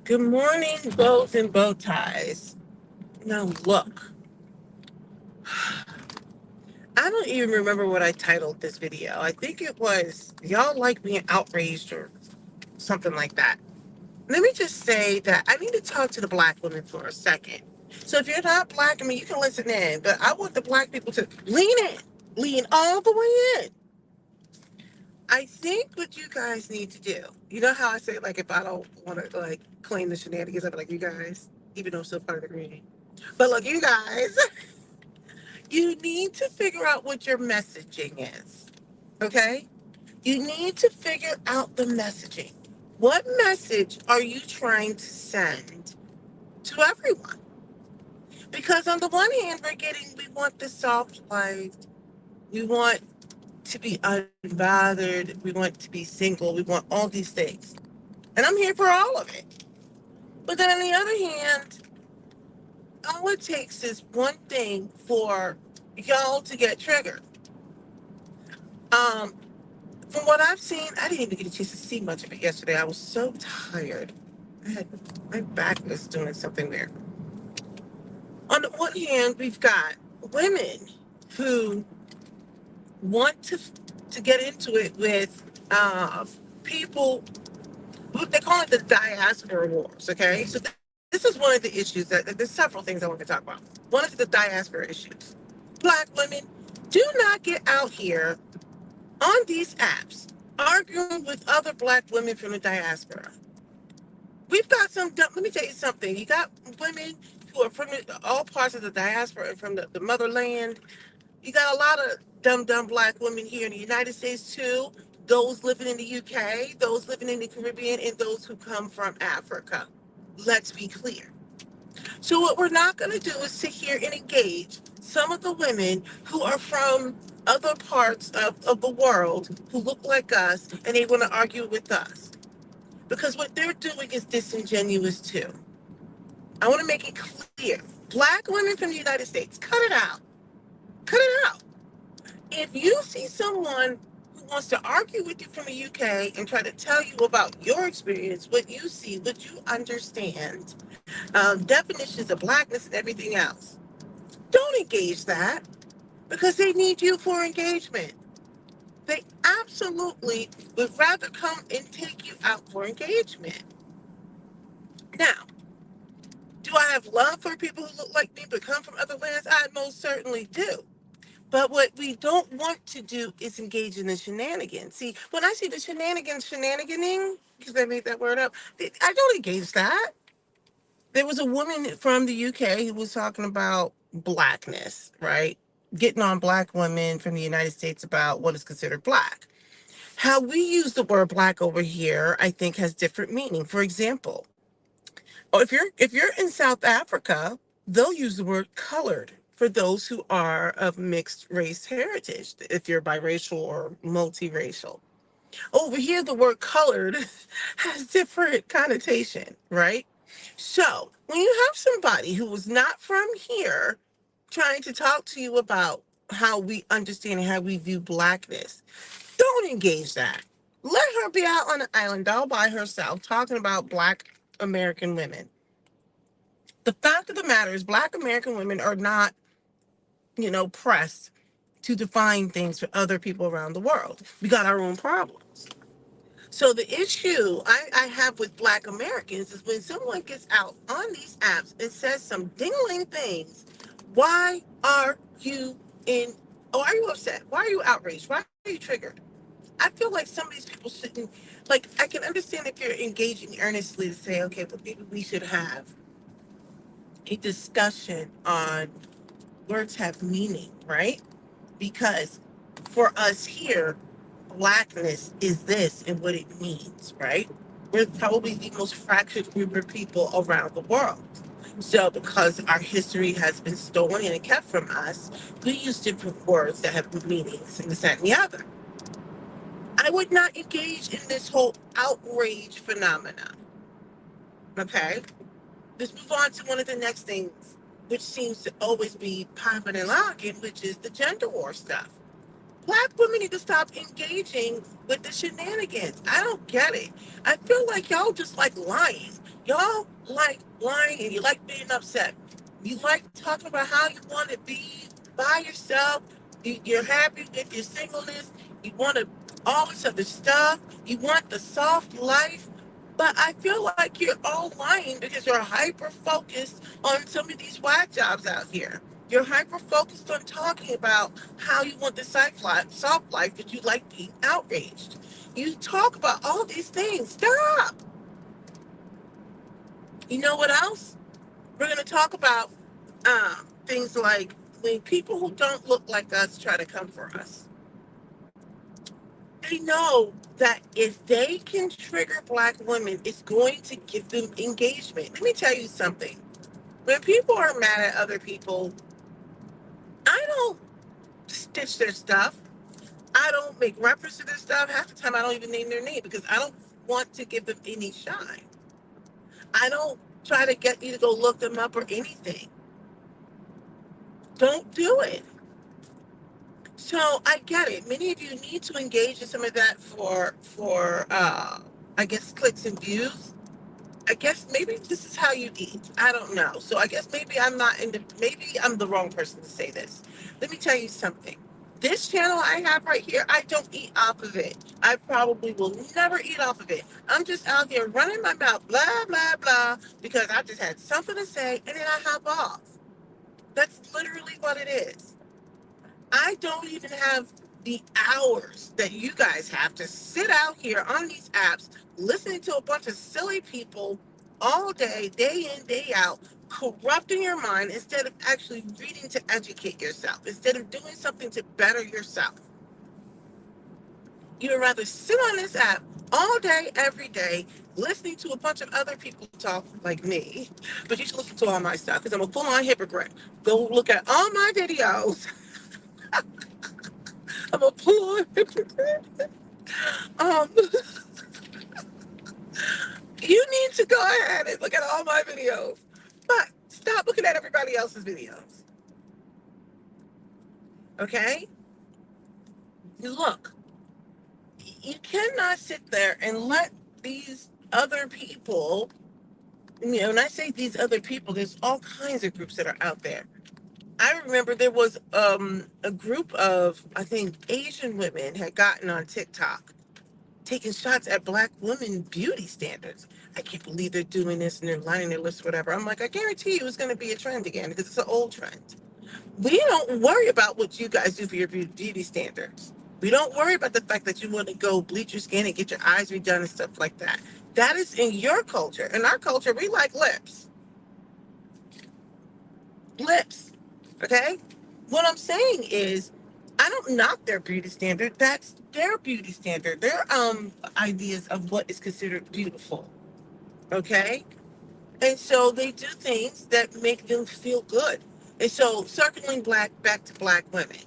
Good morning, bows and bow ties. Now, look, I don't even remember what I titled this video. I think it was Y'all Like Being Outraged or something like that. Let me just say that I need to talk to the black women for a second. So, if you're not black, I mean, you can listen in, but I want the black people to lean all the way in. I think what you guys need to do, you know how I say, like, if I don't want to, like, claim the shenanigans, I'm like, you guys, even though I'm still part of the community. But look, you guys, you need to figure out what your messaging is. Okay? You need to figure out the messaging. What message are you trying to send to everyone? Because on the one hand, we want the soft life. We want to be unbothered. We want to be single. We want all these things. And I'm here for all of it. But then on the other hand, all it takes is one thing for y'all to get triggered. Um, From what I've seen, I didn't even get a chance to see much of it yesterday. I was so tired. I had my back was doing something there. On the one hand, we've got women who want to get into it with people. They call it the diaspora wars. Okay, so this is one of the issues there's several things I want to talk about. One is the diaspora issues. Black women, do not get out here on these apps arguing with other black women from the diaspora. We've got let me tell you something. You got women who are from all parts of the diaspora and from the motherland. You got a lot of dumb black women here in the United States too. Those living in the UK, those living in the Caribbean, and those who come from Africa. Let's be clear. So what we're not going to do is sit here and engage some of the women who are from other parts of the world who look like us and they want to argue with us. Because what they're doing is disingenuous too. I want to make it clear. Black women from the United States, cut it out. Cut it out. If you see someone who wants to argue with you from the UK and try to tell you about your experience, what you see, what you understand, definitions of blackness and everything else, don't engage that because they need you for engagement. They absolutely would rather come and take you out for engagement. Now, do I have love for people who look like me but come from other lands? I most certainly do. But what we don't want to do is engage in the shenanigans. See, when I see the shenaniganing, because I made that word up, I don't engage that. There was a woman from the UK who was talking about blackness, right? Getting on black women from the United States about what is considered black. How we use the word black over here, I think, has different meaning. For example, if you're in South Africa, they'll use the word colored for those who are of mixed race heritage, if you're biracial or multiracial. Over here, the word colored has different connotation, right? So when you have somebody who was not from here trying to talk to you about how we understand and how we view blackness, don't engage that. Let her be out on an island all by herself talking about black American women. The fact of the matter is black American women are not, pressed to define things for other people around the world. We got our own problems. So the issue I have with black Americans is when someone gets out on these apps and says some dingling things, why are you in, oh, are you upset? Why are you outraged? Why are you triggered? I feel like some of these people shouldn't, like, I can understand if you're engaging earnestly to say, okay, but maybe we should have a discussion on words have meaning, right? Because for us here, blackness is this and what it means, right? We're probably the most fractured group of people around the world. So, because our history has been stolen and kept from us, we use different words that have meanings and this, that, and the other. I would not engage in this whole outrage phenomenon. Okay? Let's move on to one of the next things, which seems to always be popping and locking, which is the gender war stuff. Black women need to stop engaging with the shenanigans. I don't get it. I feel like y'all just like lying. Y'all like lying and you like being upset. You like talking about how you want to be by yourself. You're happy with your singleness. You want to all this other stuff. You want the soft life. But I feel like you're all lying because you're hyper focused on some of these whack jobs out here. You're hyper focused on talking about how you want the soft life, but you like being outraged. You talk about all these things. Stop. You know what else? We're going to talk about things like when people who don't look like us try to come for us. They know that if they can trigger black women, it's going to give them engagement. Let me tell you something. When people are mad at other people, I don't stitch their stuff. I don't make reference to their stuff. Half the time, I don't even name their name because I don't want to give them any shine. I don't try to get you to go look them up or anything. Don't do it. So I get it. Many of you need to engage in some of that for I guess clicks and views. I guess maybe this is how you eat. I don't know. So I guess maybe I'm not in the maybe I'm the wrong person to say this. Let me tell you something. This channel I have right here, I don't eat off of it. I probably will never eat off of it. I'm just out here running my mouth, blah, blah, blah, because I just had something to say and then I hop off. That's literally what it is. I don't even have the hours that you guys have to sit out here on these apps listening to a bunch of silly people all day in, day out, corrupting your mind instead of actually reading to educate yourself, instead of doing something to better yourself. You'd rather sit on this app all day, every day, listening to a bunch of other people talk like me. But you should listen to all my stuff because I'm a full on hypocrite. Go look at all my videos. I'm a full on hypocrite. Um, you need to go ahead and look at all my videos, but stop looking at everybody else's videos. Okay? Look, you cannot sit there and let these other people, when I say these other people, there's all kinds of groups that are out there. I remember there was a group of, I think, Asian women had gotten on TikTok taking shots at black women beauty standards. I can't believe they're doing this and they're lining their lists, whatever. I'm like, I guarantee you it's going to be a trend again because it's an old trend. We don't worry about what you guys do for your beauty standards. We don't worry about the fact that you want to go bleach your skin and get your eyes redone and stuff like that. That is in your culture. In our culture, we like lips. Lips. Okay? What I'm saying is, I don't knock their beauty standard. That's their beauty standard. Their ideas of what is considered beautiful. Okay? And so they do things that make them feel good. And so circling back to black women.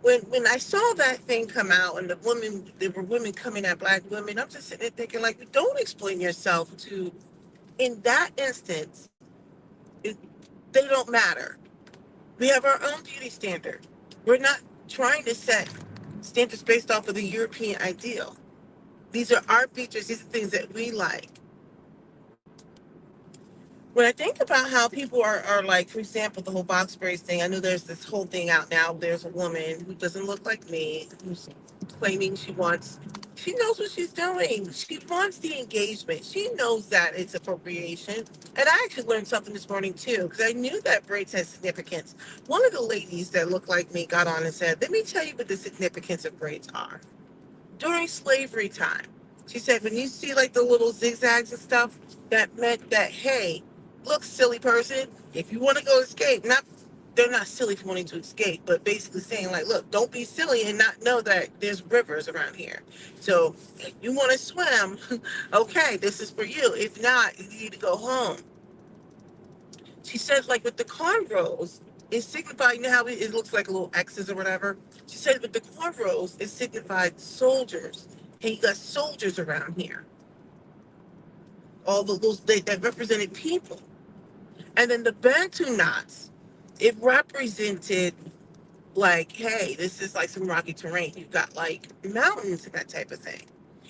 When I saw that thing come out and there were women coming at black women, I'm just sitting there thinking, like, don't explain yourself to, in that instance, it, they don't matter. We have our own beauty standard. We're not trying to set standards based off of the European ideal. These are our features, these are things that we like. When I think about how people are like, for example, the whole box braids thing, I know there's this whole thing out now. There's a woman who doesn't look like me who's claiming she knows what she's doing. She wants the engagement. She knows that it's appropriation. And I actually learned something this morning too, because I knew that braids had significance. One of the ladies that looked like me got on and said, let me tell you what the significance of braids are during slavery time. She said, when you see like the little zigzags and stuff, that meant that, hey, look, silly person, if you want to go escape, not they're not silly for wanting to escape, but basically saying like, look, don't be silly and not know that there's rivers around here. So if you want to swim, okay, this is for you. If not, you need to go home. She said, like with the cornrows, it signified, you know how it looks like little X's or whatever? She said, with the cornrows, it signified soldiers. And you got soldiers around here. All those that represented people. And then the Bantu knots, it represented like, hey, this is like some rocky terrain. You've got like mountains and that type of thing.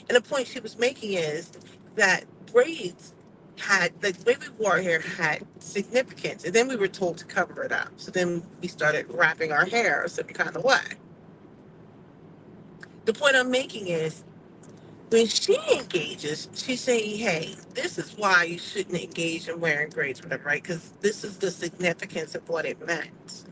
And the point she was making is that braids had the way we wore our hair had significance, and then we were told to cover it up. So then we started wrapping our hair a certain kind of way. The point I'm making is when she engages, she's saying, hey, this is why you shouldn't engage in wearing braids, whatever, right? Because this is the significance of what it meant.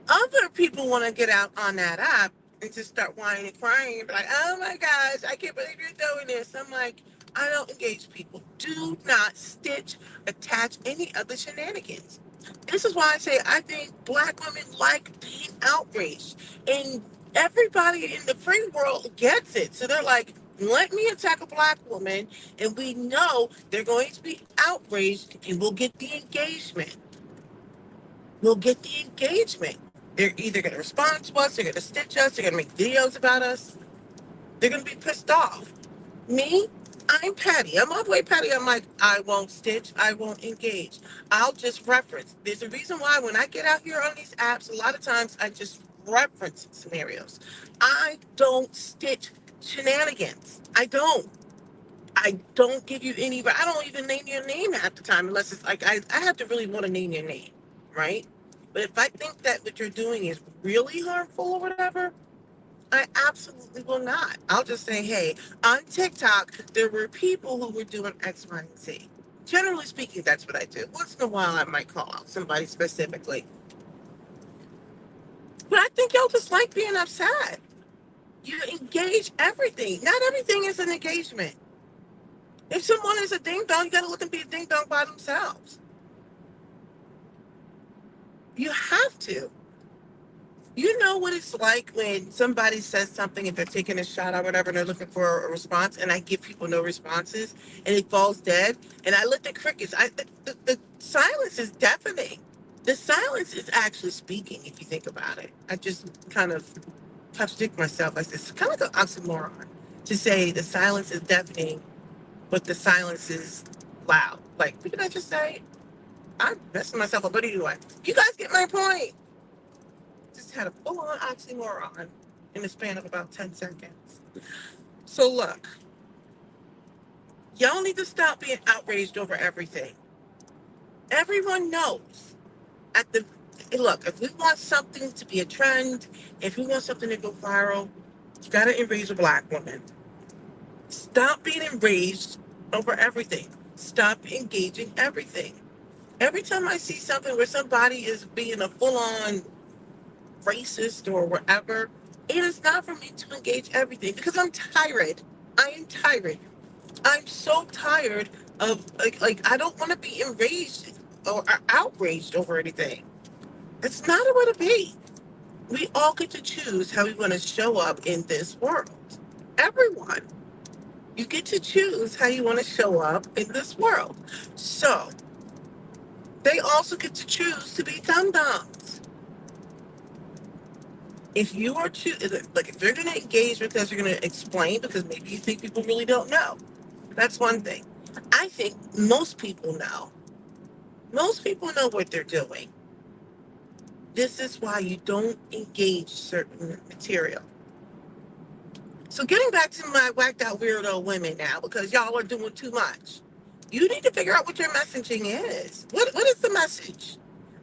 Other people want to get out on that app and just start whining and crying and be like, oh my gosh, I can't believe you're doing this. I'm like, I don't engage people. Do not stitch, attach any other shenanigans. This is why I say I think black women like being outraged. And everybody in the free world gets it. So they're like, let me attack a black woman, and we know they're going to be outraged, and we'll get the engagement. We'll get the engagement. They're either going to respond to us, they're going to stitch us, they're going to make videos about us. They're going to be pissed off. Me, I'm petty. I'm all the way petty. I'm like, I won't stitch, I won't engage. I'll just reference. There's a reason why when I get out here on these apps, a lot of times I just reference scenarios. I don't stitch shenanigans. I don't. I don't give you any, I don't even name your name half the time unless it's like, I have to really want to name your name, right? But if I think that what you're doing is really harmful or whatever, I absolutely will not. I'll just say, hey, on TikTok, there were people who were doing X, Y, and Z. Generally speaking, that's what I do. Once in a while, I might call out somebody specifically. But I think y'all just like being upset. You engage everything. Not everything is an engagement. If someone is a ding dong, you gotta let them be a ding dong by themselves. You have to. You know what it's like when somebody says something, if they're taking a shot or whatever, and they're looking for a response, and I give people no responses, and it falls dead, and I let the crickets. The silence is deafening. The silence is actually speaking, if you think about it. I just kind of contradict myself. I said it's kind of like an oxymoron to say the silence is deafening, but the silence is loud. Like, what did I just say? I'm messing myself up. But anyway, you guys get my point. Just had a full-on oxymoron in the span of about 10 seconds. So look, y'all need to stop being outraged over everything. Everyone knows. At the Look, if we want something to be a trend, if we want something to go viral, you gotta enrage a black woman. Stop being enraged over everything. Stop engaging everything. Every time I see something where somebody is being a full-on racist or whatever, it is not for me to engage everything because I'm tired. I am tired. I'm so tired of like I don't want to be enraged or outraged over anything. It's not a way to be. We all get to choose how we want to show up in this world. Everyone. You get to choose how you want to show up in this world. So they also get to choose to be dum-dums. If you are like, if you're going to engage because you're going to explain because maybe you think people really don't know, that's one thing. I think most people know. Most people know what they're doing. This is why you don't engage certain material. So getting back to my whacked out weirdo women now, because y'all are doing too much. You need to figure out what your messaging is. What is the message?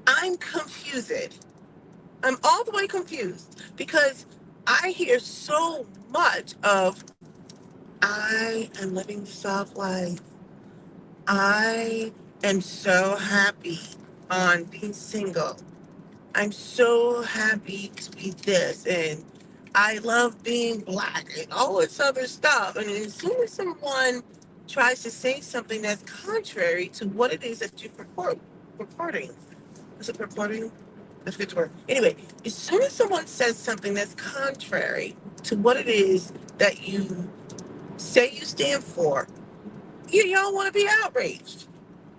I'm confused. I'm all the way confused because I hear so much of I am living the soft life. I am so happy on being single. I'm so happy to be this, and I love being black, and all this other stuff. And as soon as someone tries to say something that's contrary to what it is that you're purporting, is it purporting? That's a good word. Anyway, as soon as someone says something that's contrary to what it is that you say you stand for, y'all want to be outraged.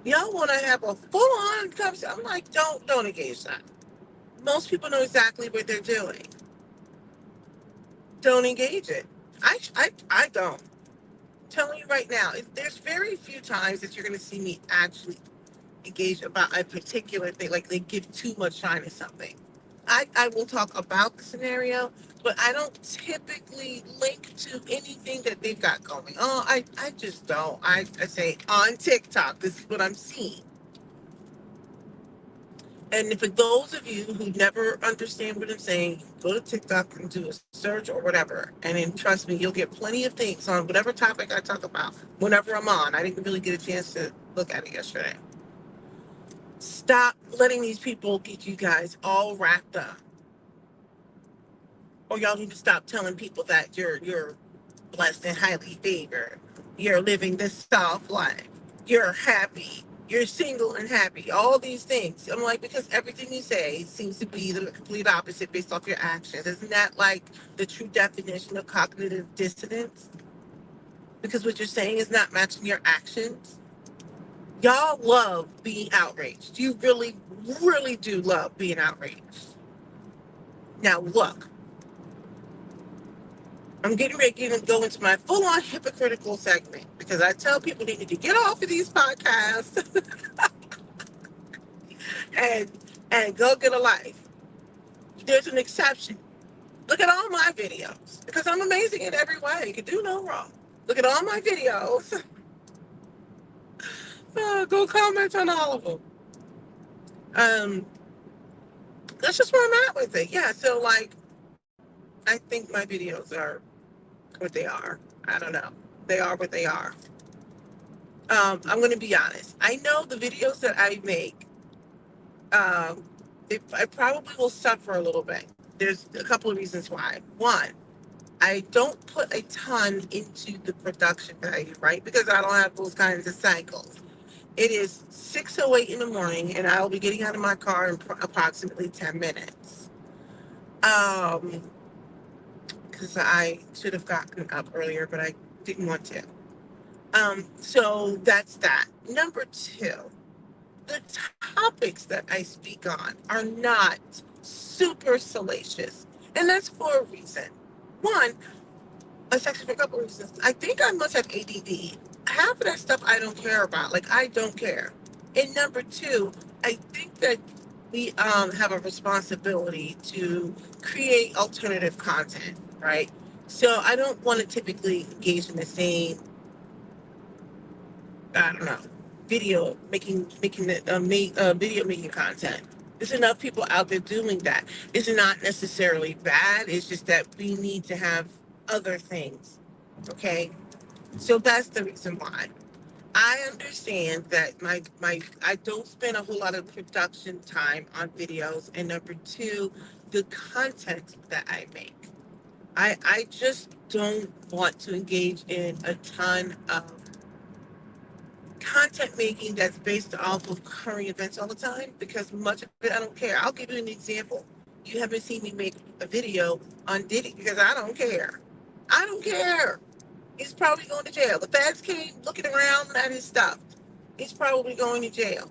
Y'all want to have a full-on conversation. I'm like, don't engage that. Most people know exactly what they're doing. Don't engage it. I don't. I'm telling you right now, there's very few times that you're going to see me actually engage about a particular thing, like they give too much shine to something. I will talk about the scenario, but I don't typically link to anything that they've got going. Oh, I just don't. I say on TikTok, this is what I'm seeing. And for those of you who never understand what I'm saying, go to TikTok and do a search or whatever. And then trust me, you'll get plenty of things on whatever topic I talk about whenever I'm on. I didn't really get a chance to look at it yesterday. Stop letting these people get you guys all wrapped up. Or y'all need to stop telling people that you're blessed and highly favored. You're living this soft life. You're happy. You're single and happy. All these things. I'm like, because everything you say seems to be the complete opposite based off your actions. Isn't that like the true definition of cognitive dissonance? Because what you're saying is not matching your actions. Y'all love being outraged. You really, really do love being outraged. Now, look, I'm getting ready to go into my full-on hypocritical segment because I tell people they need to get off of these podcasts and go get a life. There's an exception. Look at all my videos because I'm amazing in every way. You can do no wrong. Look at all my videos. Go comment on all of them. Um, that's just where I'm at with it. Yeah. So like, I think my videos are what they are. I don't know. They are what they are. I'm going to be honest. I know the videos that I make, um, I probably will suffer a little bit. There's a couple of reasons why. One, I don't put a ton into the production value, right? Because I don't have those kinds of cycles. It is 6:08 in the morning, and I will be getting out of my car in approximately 10 minutes. Um, because I should have gotten up earlier, but I didn't want to. So that's that. Number two, the topics that I speak on are not super salacious. And that's for a reason. One, it's actually for a couple of reasons. I think I must have ADD. Half of that stuff I don't care about. Like, I don't care. And number two, I think that we have a responsibility to create alternative content, right? So I don't want to typically engage in the same, I don't know, video making content. There's enough people out there doing that. It's not necessarily bad. It's just that we need to have other things. Okay, so that's the reason why. I understand that my I don't spend a whole lot of production time on videos, and number two, the content that I make. I just don't want to engage in a ton of content making that's based off of current events all the time because much of it I don't care. I'll give you an example. You haven't seen me make a video on Diddy because I don't care. I don't care. He's probably going to jail. The feds came looking around at his stuff. He's probably going to jail.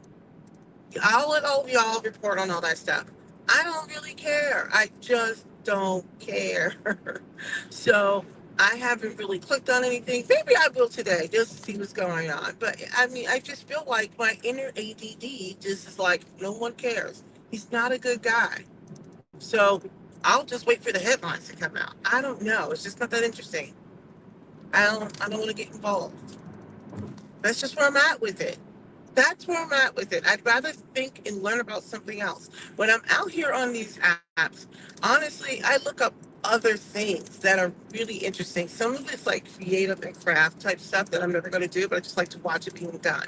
I'll let all of y'all report on all that stuff. I don't really care. I just don't care. So I haven't really clicked on anything. Maybe I will today just to see what's going on. But I mean, I just feel like my inner ADD just is like, no one cares. He's not a good guy. So I'll just wait for the headlines to come out. I don't know. It's just not that interesting. I don't want to get involved. That's just where I'm at with it. That's where I'm at with it. I'd rather think and learn about something else. When I'm out here on these apps, honestly, I look up other things that are really interesting. Some of it's like creative and craft type stuff that I'm never going to do, but I just like to watch it being done.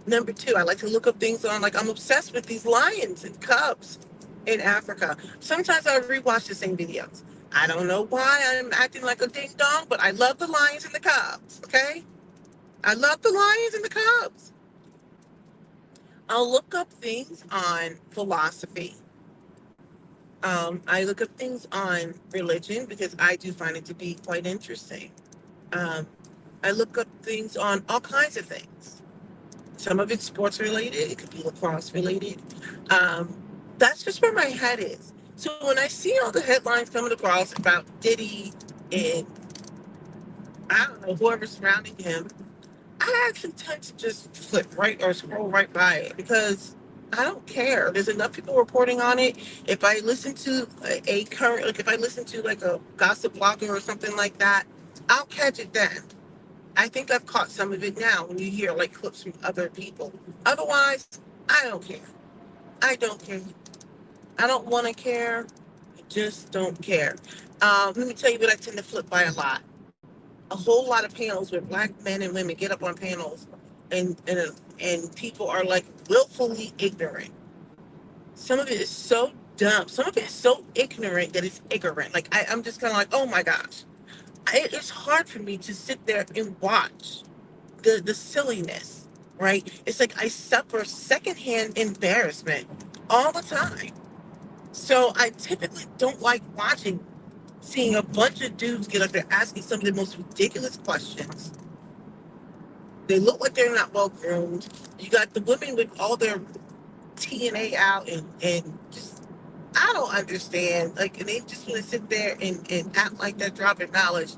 Number two, I like to look up things on, like, I'm obsessed with these lions and cubs in Africa. Sometimes I rewatch the same videos. I don't know why I'm acting like a ding dong, but I love the lions and the cubs, okay? I love the lions and the cubs. I'll look up things on philosophy. I look up things on religion because I do find it to be quite interesting. Um, I look up things on all kinds of things. Some of it's sports related, it could be lacrosse related. Um, that's just where my head is. So when I see all the headlines coming across about Diddy and I don't know, whoever's surrounding him, I actually tend to just flip right or scroll right by it because I don't care. There's enough people reporting on it. If I listen to a current, like if I listen to like a gossip blogger or something like that, I'll catch it then. I think I've caught some of it now when you hear like clips from other people. Otherwise, I don't care. I don't care. I don't want to care. I just don't care. Let me tell you what I tend to flip by a lot. A whole lot of panels where black men and women get up on panels and people are like willfully ignorant. Some of it is so dumb. Some of it is so ignorant that it's ignorant. Like I'm just kind of like, oh my gosh. It's hard for me to sit there and watch the silliness, right? It's like I suffer secondhand embarrassment all the time. So I typically don't like watching, seeing a bunch of dudes get up there asking some of the most ridiculous questions. They look like they're not well groomed. You got the women with all their TNA out and just, I don't understand. Like, and they just want to sit there and act like they're dropping knowledge.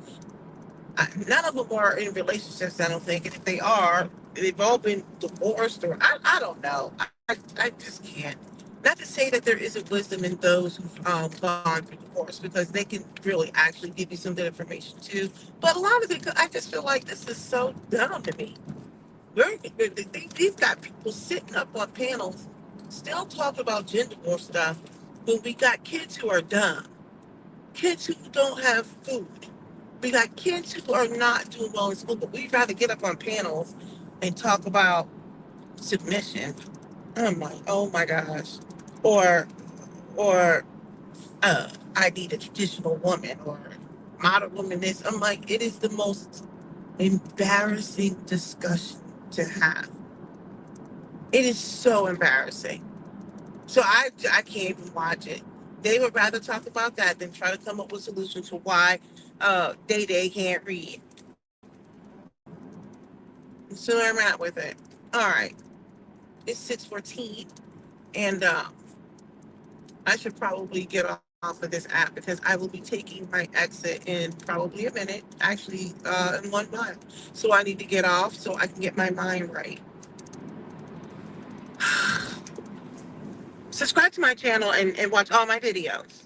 None of them are in relationships, I don't think. And if they are, they've all been divorced or I don't know. I just can't. Not to say that there isn't wisdom in those who've gone through divorce because they can really actually give you some good information too. But a lot of it, I just feel like this is so dumb to me. We've got people sitting up on panels still talking about gender war stuff when we got kids who are dumb, kids who don't have food. We got kids who are not doing well in school, but we'd rather get up on panels and talk about submission. I'm like, oh my gosh. Or or I need a traditional woman or modern woman this. I'm like, it is the most embarrassing discussion to have. It is so embarrassing. So I can't even watch it. They would rather talk about that than try to come up with solutions for why Day can't read. So I'm at with it. All right. It's 6:14 and I should probably get off of this app because I will be taking my exit in probably a minute, actually in 1 month. So I need to get off so I can get my mind right. Subscribe to my channel and watch all my videos.